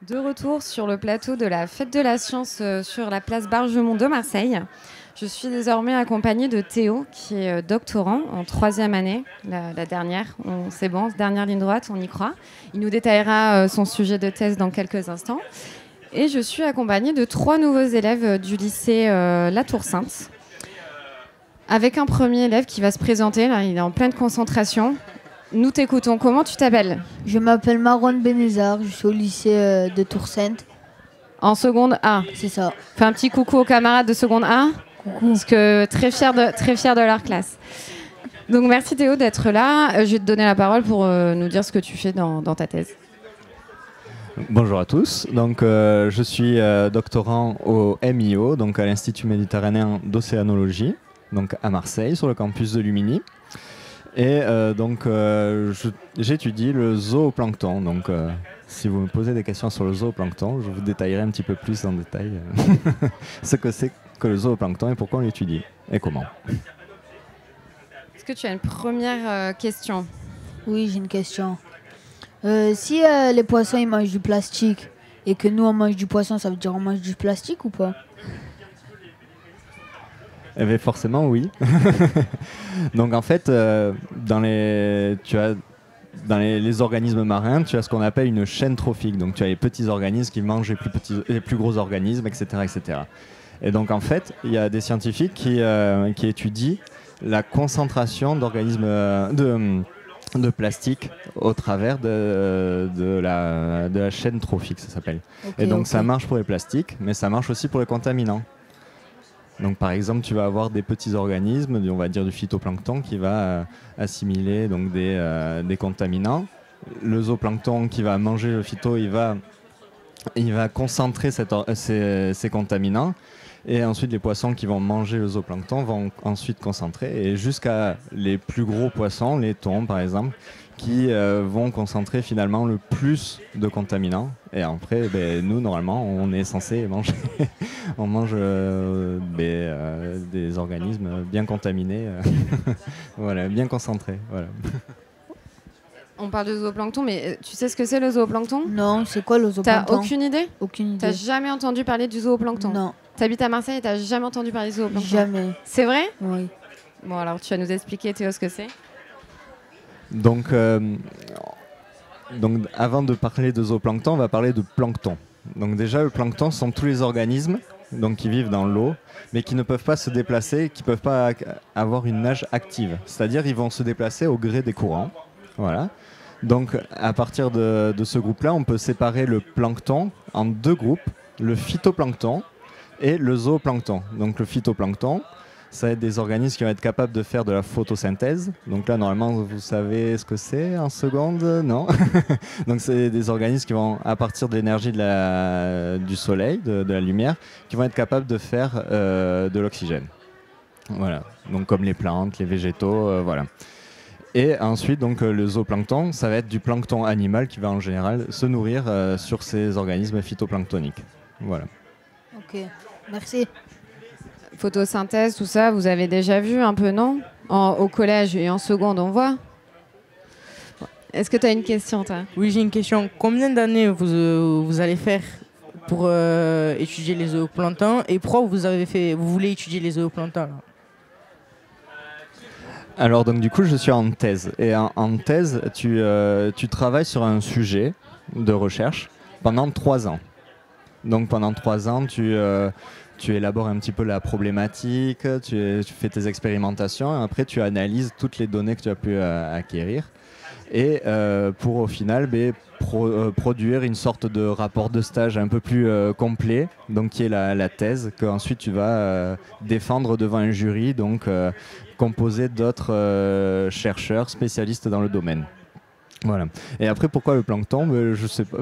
De retour sur le plateau de la Fête de la Science sur la place Bargemont de Marseille. Je suis désormais accompagnée de Théo, qui est doctorant en 3e année, la dernière. C'est bon, dernière ligne droite, on y croit. Il nous détaillera son sujet de thèse dans quelques instants. Et je suis accompagnée de 3 nouveaux élèves du lycée La Tour-Sainte, avec un premier élève qui va se présenter. Là, il est en pleine concentration. Nous t'écoutons. Comment tu t'appelles ? Je m'appelle Marwan Benezar, je suis au lycée de Tour-Sainte. En seconde A. C'est ça. Fais un petit coucou aux camarades de seconde A. Coucou. Parce que très fiers de leur classe. Donc merci Théo d'être là. Je vais te donner la parole pour nous dire ce que tu fais dans ta thèse. Bonjour à tous. Donc, je suis doctorant au MIO, donc à l'Institut méditerranéen d'océanologie, donc à Marseille, sur le campus de Lumini. Et j'étudie le zooplancton. Donc, si vous me posez des questions sur le zooplancton, je vous détaillerai un petit peu plus en détail ce que c'est que le zooplancton et pourquoi on l'étudie et comment. Est-ce que tu as une première question ? Oui, j'ai une question. Si les poissons ils mangent du plastique et que nous on mange du poisson, ça veut dire on mange du plastique ou pas ? Eh bien, forcément, oui. Donc, en fait, dans les organismes marins, tu as ce qu'on appelle une chaîne trophique. Donc, tu as les petits organismes qui mangent les plus gros organismes, etc., etc. Et donc, en fait, il y a des scientifiques qui étudient la concentration d'organismes de plastique au travers de la chaîne trophique, ça s'appelle. Okay, et donc, ça marche pour les plastiques, mais ça marche aussi pour les contaminants. Donc, par exemple, tu vas avoir des petits organismes, on va dire du phytoplancton, qui va assimiler donc, des contaminants. Le zooplancton qui va manger le phyto, il va concentrer ces contaminants. Et ensuite, les poissons qui vont manger le zooplancton vont ensuite concentrer. Et jusqu'à les plus gros poissons, les thons par exemple, qui vont concentrer finalement le plus de contaminants. Et après, nous, normalement, on est censé manger on mange des organismes bien contaminés, voilà, bien concentrés. Voilà. On parle de zooplancton, mais tu sais ce que c'est le zooplancton ? Non, c'est quoi le zooplancton ? T'as aucune idée ? Aucune idée. T'as jamais entendu parler du zooplancton ? Non. T'habites à Marseille et t'as jamais entendu parler du zooplancton ? Jamais. C'est vrai ? Oui. Bon, alors tu vas nous expliquer, Théo, ce que c'est ? Donc, avant de parler de zooplancton, on va parler de plancton. Donc déjà, le plancton sont tous les organismes qui vivent dans l'eau, mais qui ne peuvent pas se déplacer, qui ne peuvent pas avoir une nage active. C'est-à-dire qu'ils vont se déplacer au gré des courants. Voilà. Donc, à partir de ce groupe-là, on peut séparer le plancton en 2 groupes, le phytoplancton et le zooplancton. Donc, le phytoplancton, ça va être des organismes qui vont être capables de faire de la photosynthèse. Donc là, normalement, vous savez ce que c'est en seconde, non ? Donc, c'est des organismes qui vont, à partir de l'énergie du soleil, de la lumière, qui vont être capables de faire de l'oxygène. Voilà. Donc, comme les plantes, les végétaux, voilà. Et ensuite, donc, le zooplancton, ça va être du plancton animal qui va en général se nourrir sur ces organismes phytoplanctoniques. Voilà. Ok, merci. Photosynthèse, tout ça, vous avez déjà vu un peu, non ? Au collège et en seconde, on voit. Est-ce que tu as une question, toi ? Oui, j'ai une question. Combien d'années vous allez faire pour étudier les zooplanctons et pourquoi vous voulez étudier les zooplanctons là ? Alors, donc, du coup, je suis en thèse. Et en thèse, tu travailles sur un sujet de recherche pendant 3 ans. Donc, pendant 3 ans, tu élabores un petit peu la problématique, tu fais tes expérimentations, et après, tu analyses toutes les données que tu as pu acquérir. Et pour, au final, produire une sorte de rapport de stage un peu plus complet, donc qui est la thèse, qu'ensuite tu vas défendre devant un jury, donc composé d'autres chercheurs spécialistes dans le domaine. Voilà. Et après, pourquoi le plancton ? Je sais pas.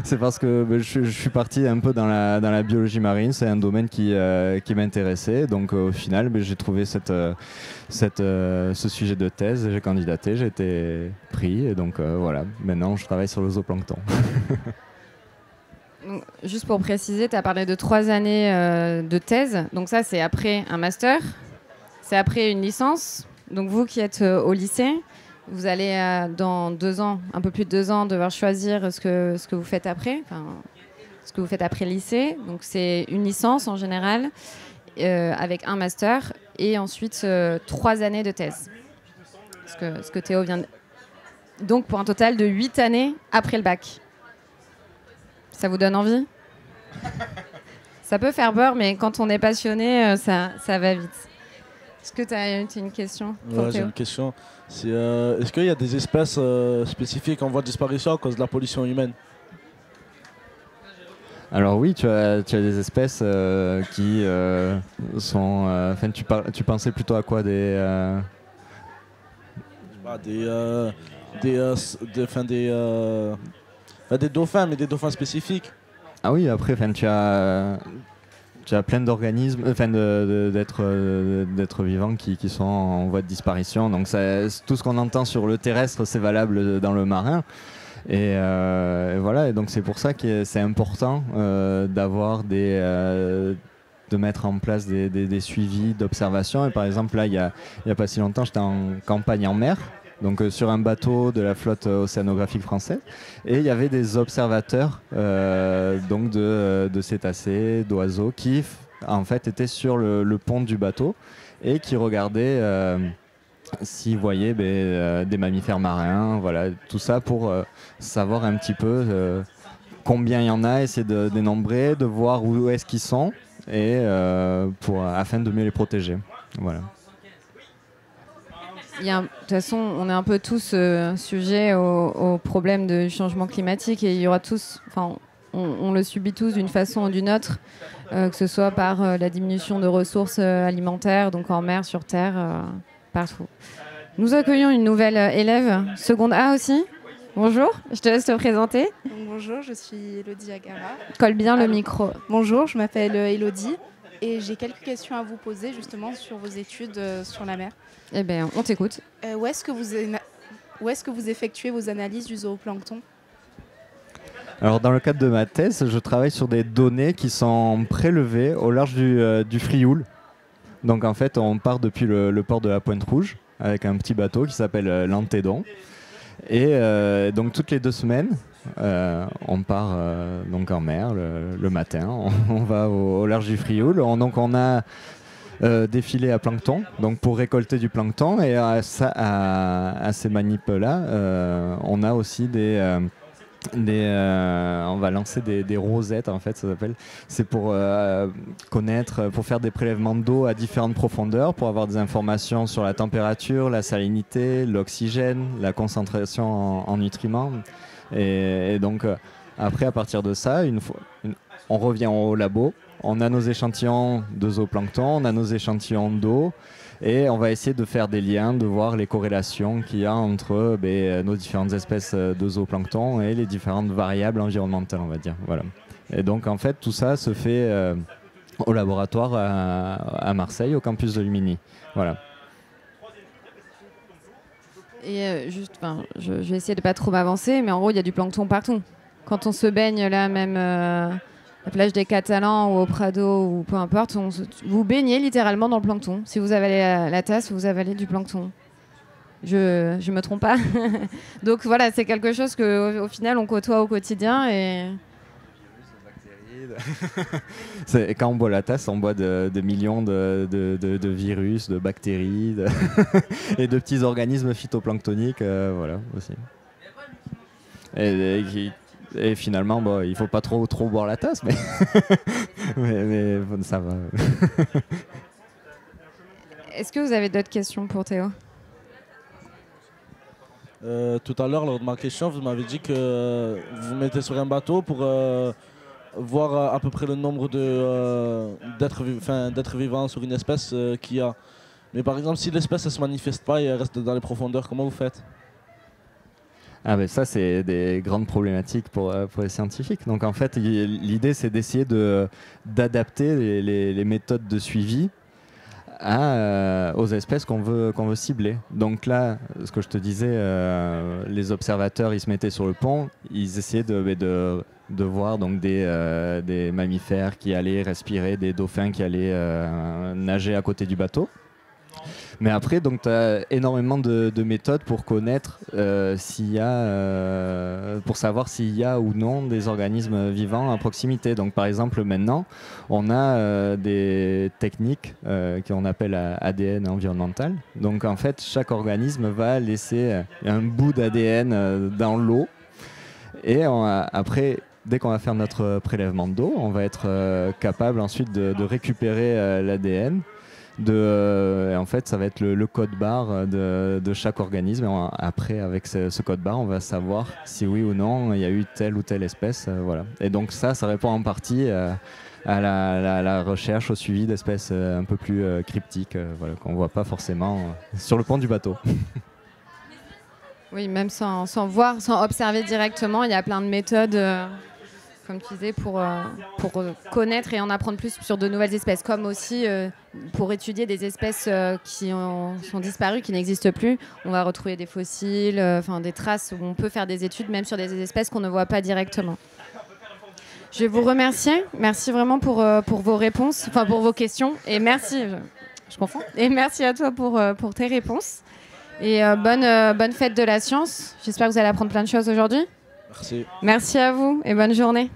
C'est parce que je suis parti un peu dans la biologie marine. C'est un domaine qui m'intéressait. Donc, au final, j'ai trouvé ce sujet de thèse. J'ai candidaté, j'ai été pris. Et donc, voilà. Maintenant, je travaille sur le zooplancton. Donc, juste pour préciser, tu as parlé de 3 années de thèse. Donc, ça, c'est après un master. C'est après une licence. Donc, vous qui êtes au lycée, vous allez dans 2 ans, un peu plus de 2 ans, devoir choisir ce que vous faites après, ce que vous faites après lycée. Donc c'est une licence en général, avec un master, et ensuite 3 années de thèse. Ce que Théo vient de... Donc pour un total de 8 années après le bac. Ça vous donne envie? Ça peut faire peur, mais quand on est passionné, ça va vite. Est-ce que tu as une question pour J'ai Théo? une question. Est-ce qu'il y a des espèces spécifiques en voie de disparition à cause de la pollution humaine? Alors oui, tu as des espèces qui sont... Enfin, tu pensais plutôt à quoi Des dauphins, mais des dauphins spécifiques. Ah oui, après, enfin, tu as plein d'organismes, enfin d'êtres vivants qui sont en voie de disparition. Donc tout ce qu'on entend sur le terrestre, c'est valable dans le marin. Et voilà, et donc c'est pour ça que c'est important d'avoir de mettre en place des suivis d'observation. Et par exemple, là, il y a pas si longtemps, j'étais en campagne en mer, donc sur un bateau de la flotte océanographique française, et il y avait des observateurs donc de cétacés, d'oiseaux qui en fait étaient sur le pont du bateau et qui regardaient s'ils voyaient des mammifères marins, voilà, tout ça pour savoir un petit peu combien il y en a, essayer de dénombrer, de voir où est-ce qu'ils sont, et afin de mieux les protéger. Voilà. De toute façon, on est un peu tous sujets au problème du changement climatique, et il y aura tous, on le subit tous d'une façon ou d'une autre, que ce soit par la diminution de ressources alimentaires, donc en mer, sur terre, partout. Nous accueillons une nouvelle élève, seconde A aussi. Bonjour, je te laisse te présenter. Donc, bonjour, je suis Elodie Agara. Colle bien le micro. Bonjour, je m'appelle Elodie et j'ai quelques questions à vous poser justement sur vos études sur la mer. Eh bien, on t'écoute. Où est-ce que vous effectuez vos analyses du zooplancton? Alors dans le cadre de ma thèse, je travaille sur des données qui sont prélevées au large du Frioul. Donc en fait, on part depuis le port de la Pointe-Rouge avec un petit bateau qui s'appelle l'Antédon. Et donc toutes les 2 semaines, on part donc en mer le matin. On va au large du Frioul. Donc on a des filets à plancton, donc pour récolter du plancton. Et à ces manips-là, on a aussi on va lancer des rosettes, en fait, ça s'appelle. C'est pour connaître, pour faire des prélèvements d'eau à différentes profondeurs, pour avoir des informations sur la température, la salinité, l'oxygène, la concentration en nutriments. Et donc après, à partir de ça, on revient au labo, on a nos échantillons de zooplancton, on a nos échantillons d'eau. Et on va essayer de faire des liens, de voir les corrélations qu'il y a entre nos différentes espèces de zooplancton et les différentes variables environnementales, on va dire. Voilà. Et donc, en fait, tout ça se fait au laboratoire à Marseille, au campus de Lumini. Voilà. Et je vais essayer de pas trop m'avancer, mais en gros, il y a du plancton partout. Quand on se baigne là, même la plage des Catalans ou au Prado ou peu importe, vous baignez littéralement dans le plancton. Si vous avalez la tasse, vous avalez du plancton. Je me trompe pas. Donc voilà, c'est quelque chose qu'au final on côtoie au quotidien. Et quand on boit la tasse, on boit de millions de virus, de bactéries et de petits organismes phytoplanctoniques, voilà aussi. Et finalement, il faut pas trop boire la tasse, mais, mais ça va. Est-ce que vous avez d'autres questions pour Théo? Tout à l'heure, lors de ma question, vous m'avez dit que vous vous mettez sur un bateau pour voir à peu près le nombre d'êtres vivants sur une espèce qu'il y a. Mais par exemple, si l'espèce ne se manifeste pas et elle reste dans les profondeurs, comment vous faites? Ah ben ça, c'est des grandes problématiques pour les scientifiques. Donc en fait, l'idée, c'est d'essayer d'adapter les méthodes de suivi aux espèces qu'on veut cibler. Donc là, ce que je te disais, les observateurs, ils se mettaient sur le pont, ils essayaient de voir donc des mammifères qui allaient respirer, des dauphins qui allaient nager à côté du bateau. Mais après, donc, tu as énormément de méthodes pour connaître pour savoir s'il y a ou non des organismes vivants à proximité. Donc, par exemple, maintenant, on a des techniques qu'on appelle ADN environnemental. Donc, en fait, chaque organisme va laisser un bout d'ADN dans l'eau. Et après, dès qu'on va faire notre prélèvement d'eau, on va être capable ensuite de récupérer l'ADN. En fait, ça va être le code barre de chaque organisme. Et après, avec ce code barre, on va savoir si oui ou non il y a eu telle ou telle espèce. Voilà. Et donc ça répond en partie à la recherche, au suivi d'espèces un peu plus cryptiques, voilà, qu'on ne voit pas forcément sur le pont du bateau. Oui, même sans voir, sans observer directement, il y a plein de méthodes, comme tu disais, pour connaître et en apprendre plus sur de nouvelles espèces, comme aussi pour étudier des espèces qui sont disparues, qui n'existent plus. On va retrouver des fossiles, des traces où on peut faire des études, même sur des espèces qu'on ne voit pas directement. Je vais vous remercier. Merci vraiment pour vos réponses, pour vos questions. Et merci, je confonds. Et merci à toi pour tes réponses. Et bonne fête de la science. J'espère que vous allez apprendre plein de choses aujourd'hui. Merci. Merci à vous et bonne journée.